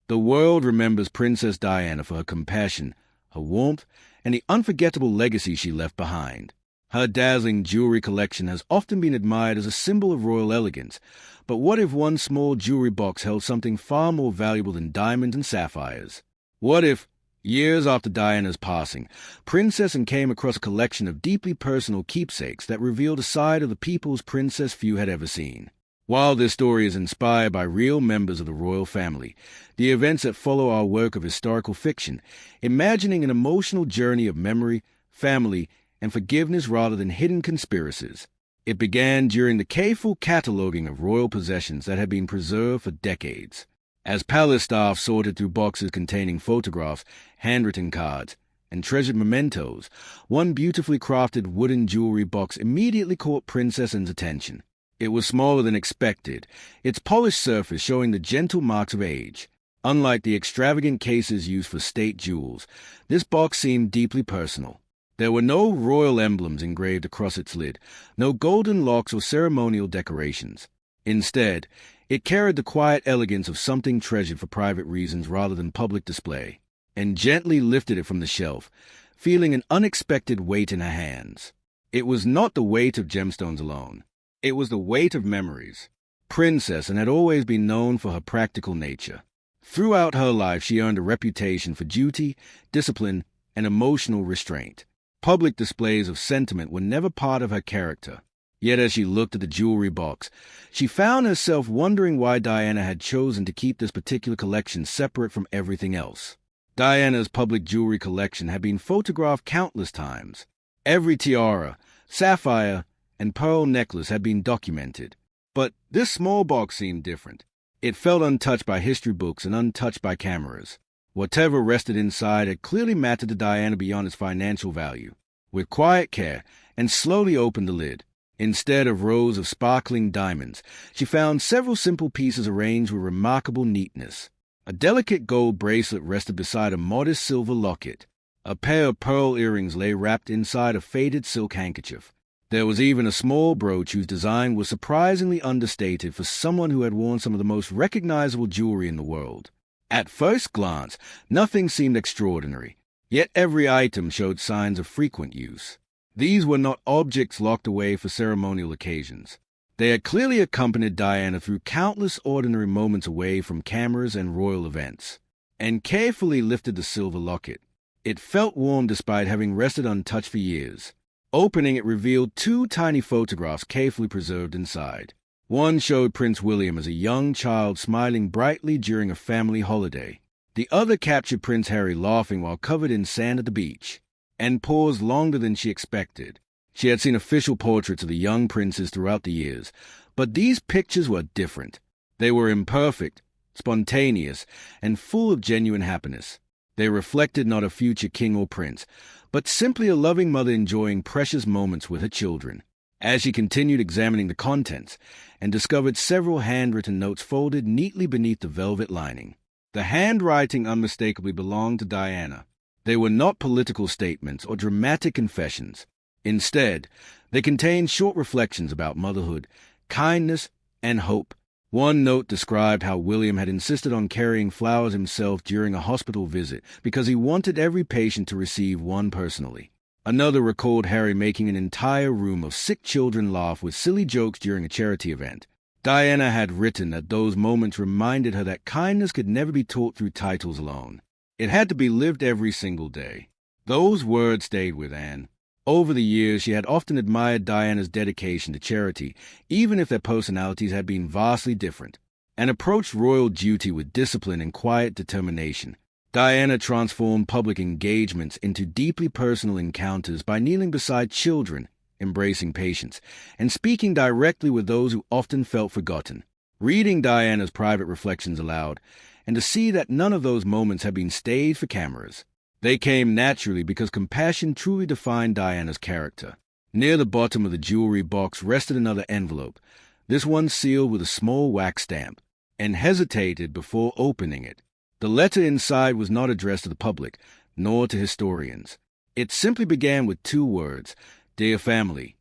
The world remembers Princess Diana for her compassion, her warmth, and the unforgettable legacy she left behind. Her dazzling jewelry collection has often been admired as a symbol of royal elegance, but what if one small jewelry box held something far more valuable than diamonds and sapphires? What if, years after Diana's passing, Princess Anne came across a collection of deeply personal keepsakes that revealed a side of the people's princess few had ever seen? While this story is inspired by real members of the royal family, the events that follow are a work of historical fiction, imagining an emotional journey of memory, family, and forgiveness rather than hidden conspiracies. It began during the careful cataloging of royal possessions that had been preserved for decades. As palace staff sorted through boxes containing photographs, handwritten cards, and treasured mementos, one beautifully crafted wooden jewelry box immediately caught Princess Anne's attention. It was smaller than expected, its polished surface showing the gentle marks of age. Unlike the extravagant cases used for state jewels, this box seemed deeply personal. There were no royal emblems engraved across its lid, no golden locks or ceremonial decorations. Instead, it carried the quiet elegance of something treasured for private reasons rather than public display, and gently lifted it from the shelf, feeling an unexpected weight in her hands. It was not the weight of gemstones alone. It was the weight of memories. Princess Anne had always been known for her practical nature. Throughout her life, she earned a reputation for duty, discipline, and emotional restraint. Public displays of sentiment were never part of her character. Yet as she looked at the jewelry box, she found herself wondering why Diana had chosen to keep this particular collection separate from everything else. Diana's public jewelry collection had been photographed countless times. Every tiara, sapphire, and pearl necklace had been documented. But this small box seemed different. It felt untouched by history books and untouched by cameras. Whatever rested inside had clearly mattered to Diana beyond its financial value. With quiet care, and slowly opened the lid. Instead of rows of sparkling diamonds, she found several simple pieces arranged with remarkable neatness. A delicate gold bracelet rested beside a modest silver locket. A pair of pearl earrings lay wrapped inside a faded silk handkerchief. There was even a small brooch whose design was surprisingly understated for someone who had worn some of the most recognizable jewelry in the world. At first glance, nothing seemed extraordinary, yet every item showed signs of frequent use. These were not objects locked away for ceremonial occasions. They had clearly accompanied Diana through countless ordinary moments away from cameras and royal events. And carefully lifted the silver locket. It felt warm despite having rested untouched for years. Opening it revealed two tiny photographs carefully preserved inside. One showed Prince William as a young child smiling brightly during a family holiday. The other captured Prince Harry laughing while covered in sand at the beach. And paused longer than she expected. She had seen official portraits of the young princes throughout the years, but these pictures were different. They were imperfect, spontaneous, and full of genuine happiness. They reflected not a future king or prince, but simply a loving mother enjoying precious moments with her children. As she continued examining the contents, and discovered several handwritten notes folded neatly beneath the velvet lining. The handwriting unmistakably belonged to Diana. They were not political statements or dramatic confessions. Instead, they contained short reflections about motherhood, kindness, and hope. One note described how William had insisted on carrying flowers himself during a hospital visit because he wanted every patient to receive one personally. Another recalled Harry making an entire room of sick children laugh with silly jokes during a charity event. Diana had written that those moments reminded her that kindness could never be taught through titles alone. It had to be lived every single day. Those words stayed with Anne. Over the years, she had often admired Diana's dedication to charity, even if their personalities had been vastly different, and approached royal duty with discipline and quiet determination. Diana transformed public engagements into deeply personal encounters by kneeling beside children, embracing patients, and speaking directly with those who often felt forgotten. Reading Diana's private reflections aloud, and to see that none of those moments had been staged for cameras. They came naturally because compassion truly defined Diana's character. Near the bottom of the jewelry box rested another envelope, this one sealed with a small wax stamp, and hesitated before opening it. The letter inside was not addressed to the public, nor to historians. It simply began with two words, "Dear Family."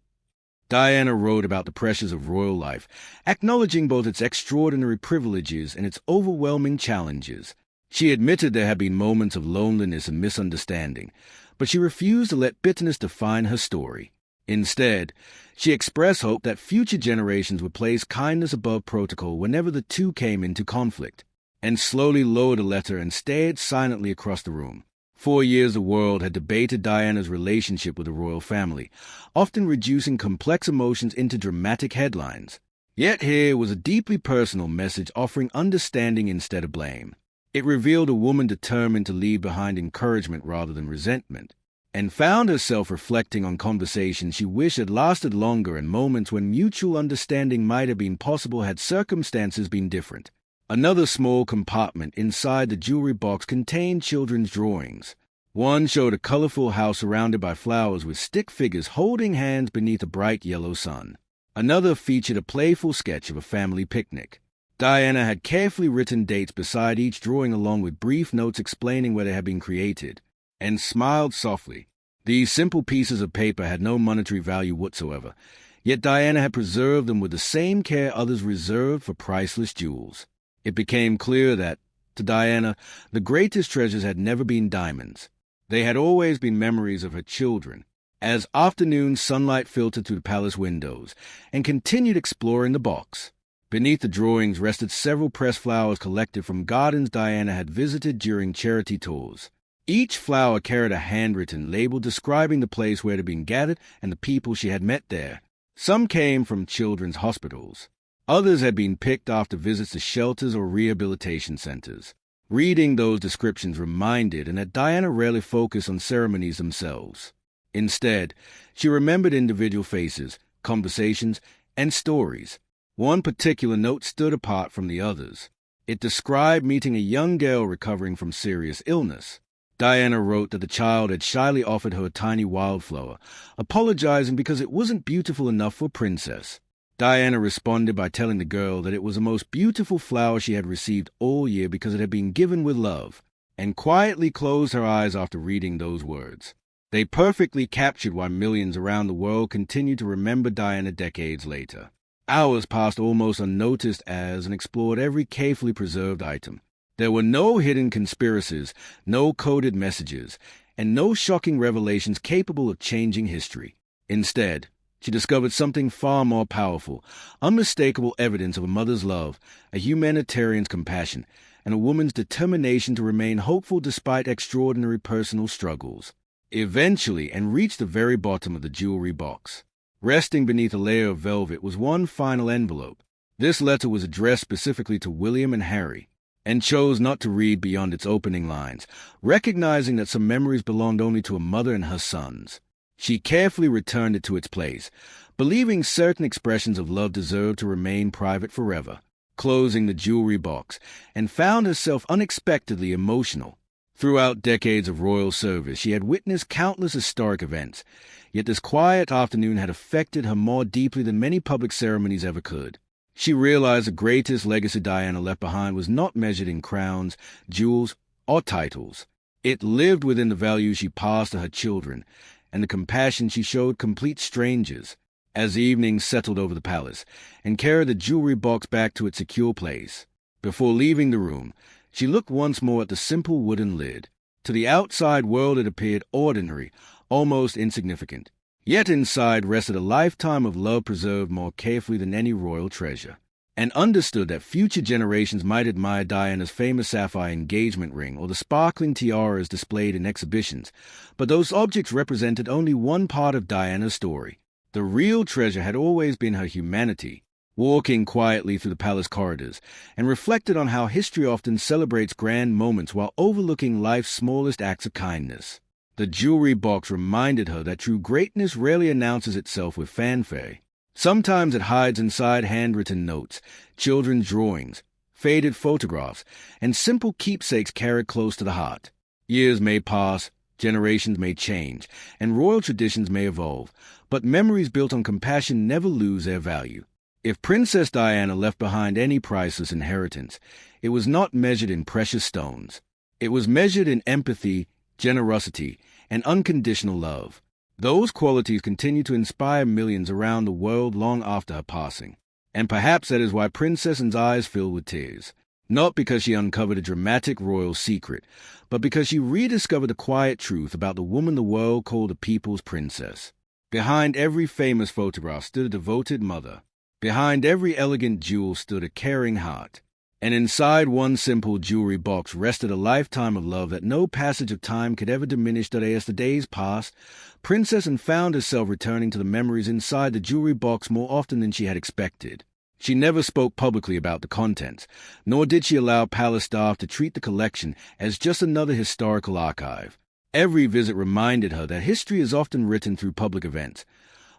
Diana wrote about the pressures of royal life, acknowledging both its extraordinary privileges and its overwhelming challenges. She admitted there had been moments of loneliness and misunderstanding, but she refused to let bitterness define her story. Instead, she expressed hope that future generations would place kindness above protocol whenever the two came into conflict, and slowly lowered a letter and stared silently across the room. 4 years the world had debated Diana's relationship with the royal family, often reducing complex emotions into dramatic headlines. Yet here was a deeply personal message offering understanding instead of blame. It revealed a woman determined to leave behind encouragement rather than resentment, and found herself reflecting on conversations she wished had lasted longer and moments when mutual understanding might have been possible had circumstances been different. Another small compartment inside the jewelry box contained children's drawings. One showed a colorful house surrounded by flowers with stick figures holding hands beneath a bright yellow sun. Another featured a playful sketch of a family picnic. Diana had carefully written dates beside each drawing along with brief notes explaining where they had been created, and smiled softly. These simple pieces of paper had no monetary value whatsoever, yet Diana had preserved them with the same care others reserved for priceless jewels. It became clear that, to Diana, the greatest treasures had never been diamonds. They had always been memories of her children, as afternoon sunlight filtered through the palace windows, and continued exploring the box. Beneath the drawings rested several pressed flowers collected from gardens Diana had visited during charity tours. Each flower carried a handwritten label describing the place where it had been gathered and the people she had met there. Some came from children's hospitals. Others had been picked after visits to shelters or rehabilitation centers. Reading those descriptions reminded and that Diana rarely focused on ceremonies themselves. Instead, she remembered individual faces, conversations, and stories. One particular note stood apart from the others. It described meeting a young girl recovering from serious illness. Diana wrote that the child had shyly offered her a tiny wildflower, apologizing because it wasn't beautiful enough for a princess. Diana responded by telling the girl that it was the most beautiful flower she had received all year because it had been given with love, and quietly closed her eyes after reading those words. They perfectly captured why millions around the world continued to remember Diana decades later. Hours passed almost unnoticed as and explored every carefully preserved item. There were no hidden conspiracies, no coded messages, and no shocking revelations capable of changing history. Instead, she discovered something far more powerful, unmistakable evidence of a mother's love, a humanitarian's compassion, and a woman's determination to remain hopeful despite extraordinary personal struggles. Eventually, and reached the very bottom of the jewelry box. Resting beneath a layer of velvet was one final envelope. This letter was addressed specifically to William and Harry, and chose not to read beyond its opening lines, recognizing that some memories belonged only to a mother and her sons. She carefully returned it to its place, believing certain expressions of love deserved to remain private forever, closing the jewelry box, and found herself unexpectedly emotional. Throughout decades of royal service, she had witnessed countless historic events, yet this quiet afternoon had affected her more deeply than many public ceremonies ever could. She realized the greatest legacy Diana left behind was not measured in crowns, jewels, or titles. It lived within the values she passed to her children, and the compassion she showed complete strangers. As evening settled over the palace, and carried the jewelry box back to its secure place, before leaving the room, she looked once more at the simple wooden lid. To the outside world it appeared ordinary, almost insignificant. Yet inside rested a lifetime of love preserved more carefully than any royal treasure, and understood that future generations might admire Diana's famous sapphire engagement ring or the sparkling tiaras displayed in exhibitions, but those objects represented only one part of Diana's story. The real treasure had always been her humanity. Walking quietly through the palace corridors, and reflected on how history often celebrates grand moments while overlooking life's smallest acts of kindness. The jewelry box reminded her that true greatness rarely announces itself with fanfare. Sometimes it hides inside handwritten notes, children's drawings, faded photographs, and simple keepsakes carried close to the heart. Years may pass, generations may change, and royal traditions may evolve, but memories built on compassion never lose their value. If Princess Diana left behind any priceless inheritance, it was not measured in precious stones. It was measured in empathy, generosity, and unconditional love. Those qualities continue to inspire millions around the world long after her passing. And perhaps that is why Princess Anne's eyes filled with tears. Not because she uncovered a dramatic royal secret, but because she rediscovered the quiet truth about the woman the world called the people's princess. Behind every famous photograph stood a devoted mother. Behind every elegant jewel stood a caring heart. And inside one simple jewelry box rested a lifetime of love that no passage of time could ever diminish. As the days passed, Princess Anne found herself returning to the memories inside the jewelry box more often than she had expected. She never spoke publicly about the contents, nor did she allow palace staff to treat the collection as just another historical archive. Every visit reminded her that history is often written through public events,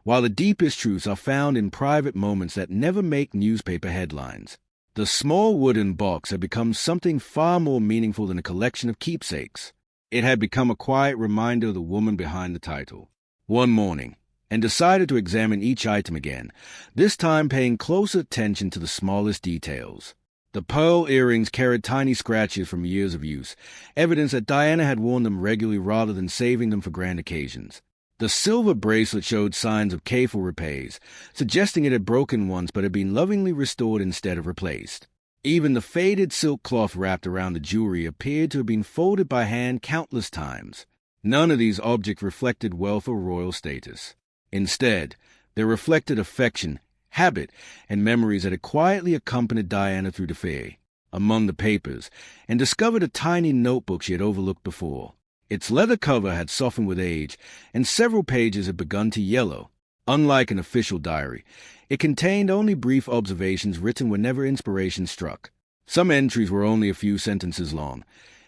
while the deepest truths are found in private moments that never make newspaper headlines. The small wooden box had become something far more meaningful than a collection of keepsakes. It had become a quiet reminder of the woman behind the title. One morning, Anne decided to examine each item again, this time paying closer attention to the smallest details. The pearl earrings carried tiny scratches from years of use, evidence that Diana had worn them regularly rather than saving them for grand occasions. The silver bracelet showed signs of careful repairs, suggesting it had broken once but had been lovingly restored instead of replaced. Even the faded silk cloth wrapped around the jewelry appeared to have been folded by hand countless times. None of these objects reflected wealth or royal status. Instead, they reflected affection, habit, and memories that had quietly accompanied Diana through the fair. Among the papers, Anne discovered a tiny notebook she had overlooked before. Its leather cover had softened with age, and several pages had begun to yellow. Unlike an official diary, it contained only brief observations written whenever inspiration struck. Some entries were only a few sentences long,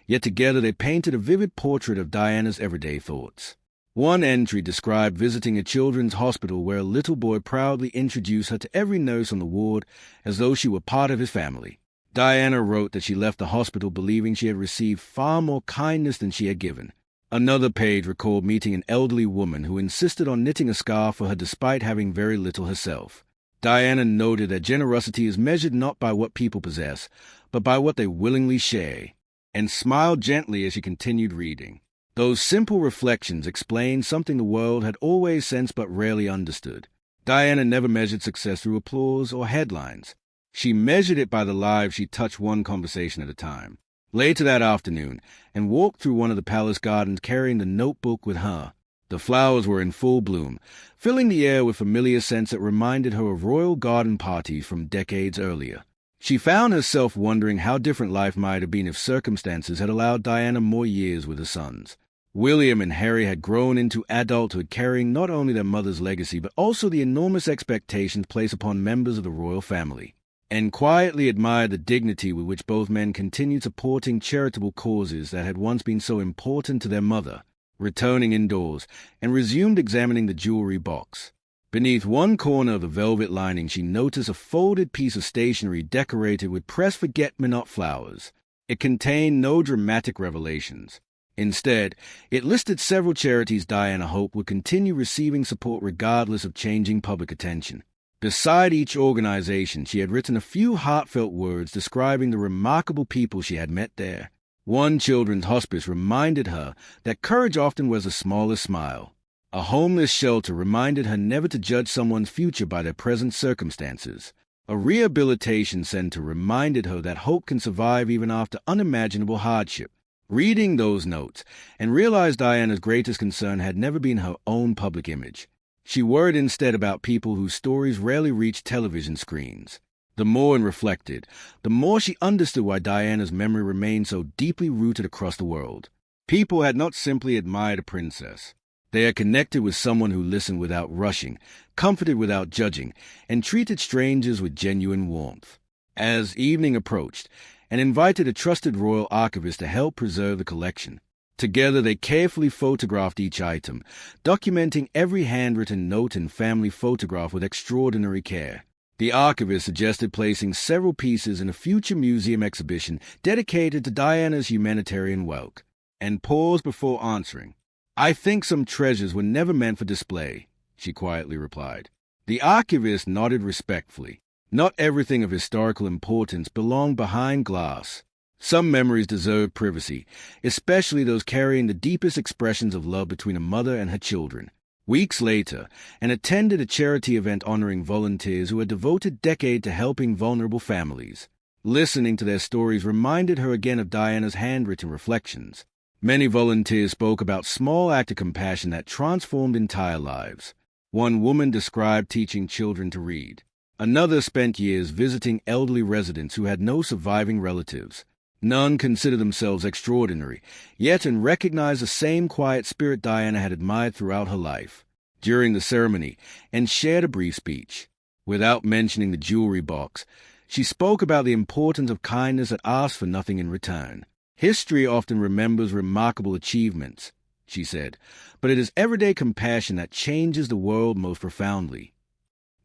yet together they painted a vivid portrait of Diana's everyday thoughts. One entry described visiting a children's hospital where a little boy proudly introduced her to every nurse on the ward as though she were part of his family. Diana wrote that she left the hospital believing she had received far more kindness than she had given. Another page recalled meeting an elderly woman who insisted on knitting a scarf for her despite having very little herself. Diana noted that generosity is measured not by what people possess, but by what they willingly share, and smiled gently as she continued reading. Those simple reflections explained something the world had always sensed but rarely understood. Diana never measured success through applause or headlines. She measured it by the lives she touched one conversation at a time. Later that afternoon, Anne walked through one of the palace gardens carrying the notebook with her. The flowers were in full bloom, filling the air with familiar scents that reminded her of royal garden parties from decades earlier. She found herself wondering how different life might have been if circumstances had allowed Diana more years with her sons. William and Harry had grown into adulthood carrying not only their mother's legacy but also the enormous expectations placed upon members of the royal family. And quietly admired the dignity with which both men continued supporting charitable causes that had once been so important to their mother. Returning indoors, and resumed examining the jewelry box. Beneath one corner of the velvet lining she noticed a folded piece of stationery decorated with pressed forget-me-not flowers. It contained no dramatic revelations. Instead, it listed several charities Diana hoped would continue receiving support regardless of changing public attention. Beside each organization, she had written a few heartfelt words describing the remarkable people she had met there. One children's hospice reminded her that courage often wears the smallest smile. A homeless shelter reminded her never to judge someone's future by their present circumstances. A rehabilitation center reminded her that hope can survive even after unimaginable hardship. Reading those notes, and realized Diana's greatest concern had never been her own public image. She worried instead about people whose stories rarely reached television screens. The more Anne reflected, the more she understood why Diana's memory remained so deeply rooted across the world. People had not simply admired a princess. They had connected with someone who listened without rushing, comforted without judging, and treated strangers with genuine warmth. As evening approached, Anne invited a trusted royal archivist to help preserve the collection. Together they carefully photographed each item, documenting every handwritten note and family photograph with extraordinary care. The archivist suggested placing several pieces in a future museum exhibition dedicated to Diana's humanitarian work, and paused before answering. "I think some treasures were never meant for display," she quietly replied. The archivist nodded respectfully. Not everything of historical importance belonged behind glass. Some memories deserved privacy, especially those carrying the deepest expressions of love between a mother and her children. Weeks later, Anne attended a charity event honoring volunteers who had devoted decades to helping vulnerable families. Listening to their stories reminded her again of Diana's handwritten reflections. Many volunteers spoke about small acts of compassion that transformed entire lives. One woman described teaching children to read. Another spent years visiting elderly residents who had no surviving relatives. None considered themselves extraordinary, yet recognized the same quiet spirit Diana had admired throughout her life. During the ceremony, and shared a brief speech. Without mentioning the jewelry box, she spoke about the importance of kindness that asks for nothing in return. History often remembers remarkable achievements, she said, but it is everyday compassion that changes the world most profoundly.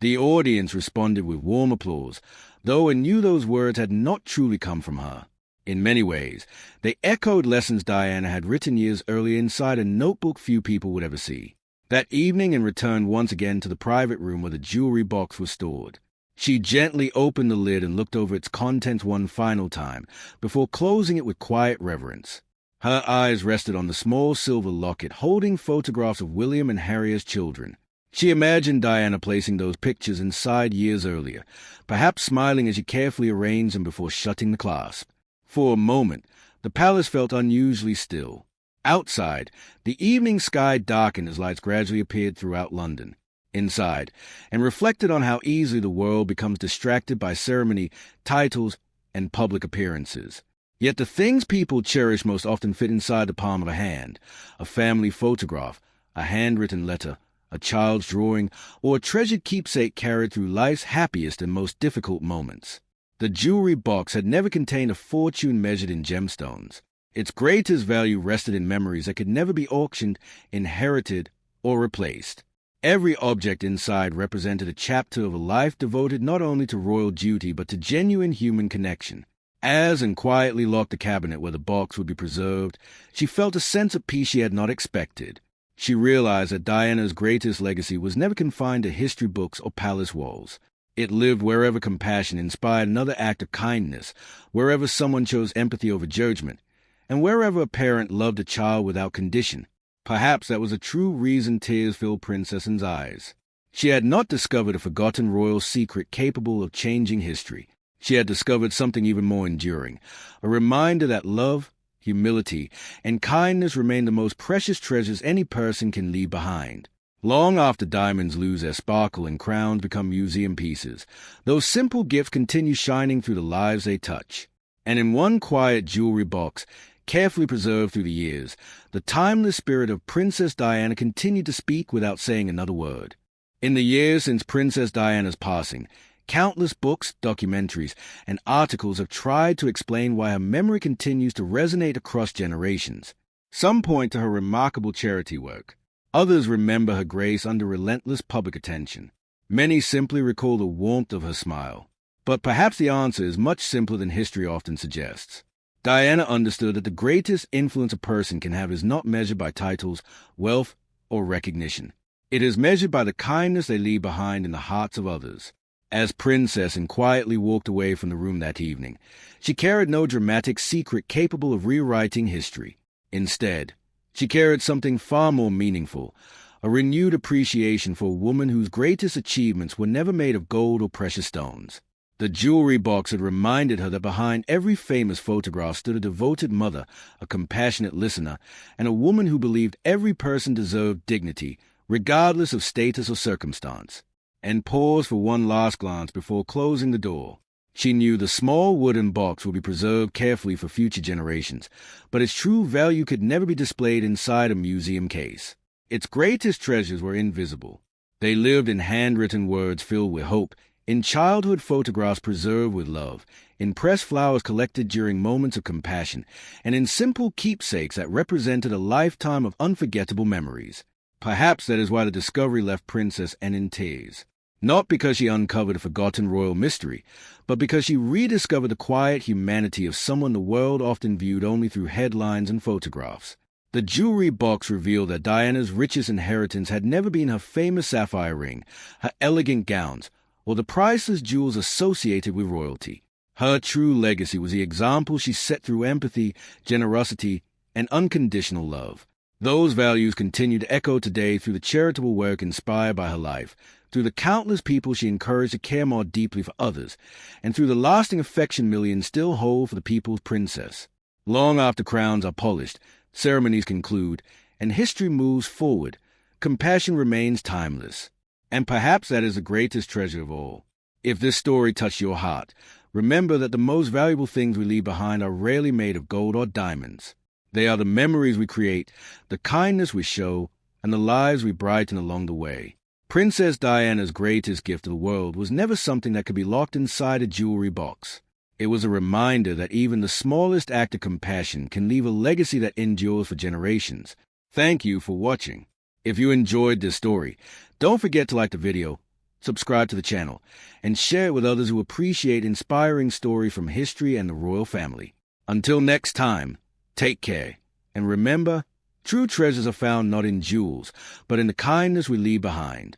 The audience responded with warm applause, though it knew those words had not truly come from her. In many ways, they echoed lessons Diana had written years earlier inside a notebook few people would ever see. That evening, and returned once again to the private room where the jewelry box was stored. She gently opened the lid and looked over its contents one final time, before closing it with quiet reverence. Her eyes rested on the small silver locket holding photographs of William and Harriet's children. She imagined Diana placing those pictures inside years earlier, perhaps smiling as she carefully arranged them before shutting the clasp. For a moment, the palace felt unusually still. Outside, the evening sky darkened as lights gradually appeared throughout London. Inside, and reflected on how easily the world becomes distracted by ceremony, titles, and public appearances. Yet the things people cherish most often fit inside the palm of a hand: a family photograph, a handwritten letter, a child's drawing, or a treasured keepsake carried through life's happiest and most difficult moments. The jewelry box had never contained a fortune measured in gemstones. Its greatest value rested in memories that could never be auctioned, inherited, or replaced. Every object inside represented a chapter of a life devoted not only to royal duty but to genuine human connection. As and quietly locked the cabinet where the box would be preserved, she felt a sense of peace she had not expected. She realized that Diana's greatest legacy was never confined to history books or palace walls. It lived wherever compassion inspired another act of kindness, wherever someone chose empathy over judgment, and wherever a parent loved a child without condition. Perhaps that was a true reason tears filled Princess Anne's eyes. She had not discovered a forgotten royal secret capable of changing history. She had discovered something even more enduring, a reminder that love, humility, and kindness remain the most precious treasures any person can leave behind. Long after diamonds lose their sparkle and crowns become museum pieces, those simple gifts continue shining through the lives they touch. And in one quiet jewelry box, carefully preserved through the years, the timeless spirit of Princess Diana continued to speak without saying another word. In the years since Princess Diana's passing, countless books, documentaries, and articles have tried to explain why her memory continues to resonate across generations. Some point to her remarkable charity work. Others remember her grace under relentless public attention. Many simply recall the warmth of her smile. But perhaps the answer is much simpler than history often suggests. Diana understood that the greatest influence a person can have is not measured by titles, wealth, or recognition. It is measured by the kindness they leave behind in the hearts of others. As Princess Anne quietly walked away from the room that evening, she carried no dramatic secret capable of rewriting history. Instead, she carried something far more meaningful, a renewed appreciation for a woman whose greatest achievements were never made of gold or precious stones. The jewelry box had reminded her that behind every famous photograph stood a devoted mother, a compassionate listener, and a woman who believed every person deserved dignity, regardless of status or circumstance. And paused for one last glance before closing the door. She knew the small wooden box would be preserved carefully for future generations, but its true value could never be displayed inside a museum case. Its greatest treasures were invisible. They lived in handwritten words filled with hope, in childhood photographs preserved with love, in pressed flowers collected during moments of compassion, and in simple keepsakes that represented a lifetime of unforgettable memories. Perhaps that is why the discovery left Princess Anne in tears. Not because she uncovered a forgotten royal mystery, but because she rediscovered the quiet humanity of someone the world often viewed only through headlines and photographs. The jewelry box revealed that Diana's richest inheritance had never been her famous sapphire ring, her elegant gowns, or the priceless jewels associated with royalty. Her true legacy was the example she set through empathy, generosity, and unconditional love. Those values continue to echo today through the charitable work inspired by her life, through the countless people she encouraged to care more deeply for others, and through the lasting affection millions still hold for the people's princess. Long after crowns are polished, ceremonies conclude, and history moves forward, compassion remains timeless. And perhaps that is the greatest treasure of all. If this story touched your heart, remember that the most valuable things we leave behind are rarely made of gold or diamonds. They are the memories we create, the kindness we show, and the lives we brighten along the way. Princess Diana's greatest gift to the world was never something that could be locked inside a jewelry box. It was a reminder that even the smallest act of compassion can leave a legacy that endures for generations. Thank you for watching. If you enjoyed this story, don't forget to like the video, subscribe to the channel, and share it with others who appreciate inspiring stories from history and the royal family. Until next time, take care, and remember, true treasures are found not in jewels, but in the kindness we leave behind.